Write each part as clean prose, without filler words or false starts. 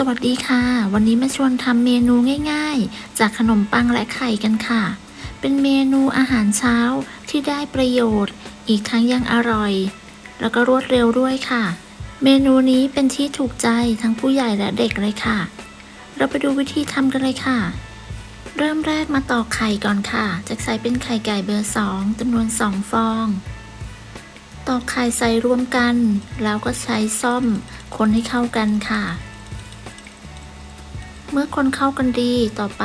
วัสดีค่ะวันนี้มาชวนทำเมนูง่ายๆจากขนมปังและไข่กันค่ะเป็นเมนูอาหารเช้าที่ได้ประโยชน์อีกทั้งยังอร่อยแล้วก็รวดเร็วด้วยค่ะเมนูนี้เป็นที่ถูกใจทั้งผู้ใหญ่และเด็กเลยค่ะเราไปดูวิธีทำกันเลยค่ะเริ่มแรกมาตอกไข่ก่อนค่ะจะใส่เป็นไข่ไก่เบอร์2จำนวน2ฟองตอกไข่ใส่รวมกันแล้วก็ใช้ส้อมคนให้เข้ากันค่ะเมื่อคนเข้ากันดีต่อไป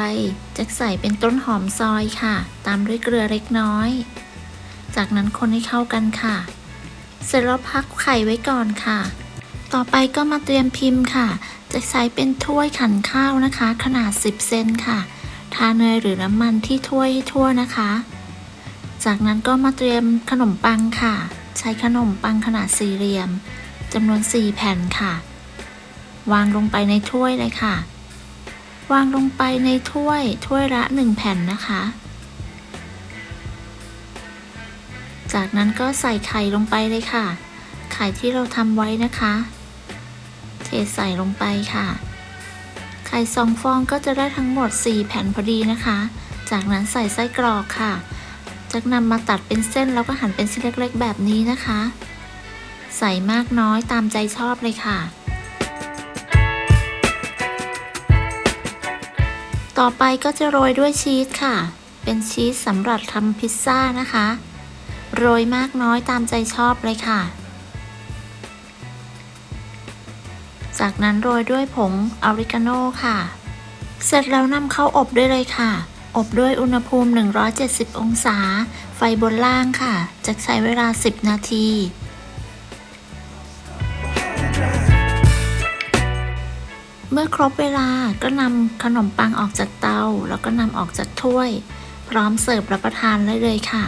จะใส่เป็นต้นหอมซอยค่ะตามด้วยเกลือเล็กน้อยจากนั้นคนให้เข้ากันค่ะเสร็จแล้วพักไข่ไว้ก่อนค่ะต่อไปก็มาเตรียมพิมพ์ค่ะจะใช้เป็นถ้วยขันข้าวนะคะขนาด10 เซนค่ะทาเนยหรือน้ำมันที่ถ้วยให้ทั่วนะคะจากนั้นก็มาเตรียมขนมปังค่ะใช้ขนมปังขนาดสี่เหลี่ยมจำนวน4 แผ่นค่ะวางลงไปในถ้วยเลยค่ะวางลงไปในถ้วยละ1 แผ่นนะคะจากนั้นก็ใส่ไข่ลงไปเลยค่ะไข่ที่เราทำไว้นะคะเทใส่ลงไปค่ะไข่2 ฟองก็จะได้ทั้งหมด4 แผ่นพอดีนะคะจากนั้นใส่ไส้กรอกค่ะจากนำมาตัดเป็นเส้นแล้วก็หั่นเป็นชิ้นเล็กๆแบบนี้นะคะใส่มากน้อยตามใจชอบเลยค่ะต่อไปก็จะโรยด้วยชีสค่ะเป็นชีสสำหรับทำพิซซ่านะคะโรยมากน้อยตามใจชอบเลยค่ะจากนั้นโรยด้วยผงออริกาโน่ค่ะเสร็จแล้วนำเข้าอบได้เลยค่ะอบด้วยอุณหภูมิ170 องศาไฟบนล่างค่ะจะใช้เวลา10 นาทีเมื่อครบเวลาก็นำขนมปังออกจากเตาแล้วก็นำออกจากถ้วยพร้อมเสิร์ฟรับประทานได้เลยค่ะ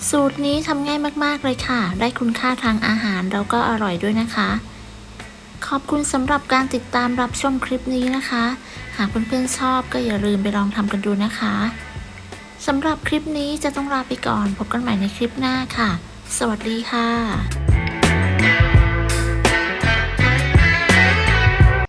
สูตรนี้ทำง่ายมากๆเลยค่ะได้คุณค่าทางอาหารแล้วก็อร่อยด้วยนะคะขอบคุณสำหรับการติดตามรับชมคลิปนี้นะคะหากเพื่อนๆชอบก็อย่าลืมไปลองทำกันดูนะคะสำหรับคลิปนี้จะต้องลาไปก่อนพบกันใหม่ในคลิปหน้าค่ะสวัสดีค่ะ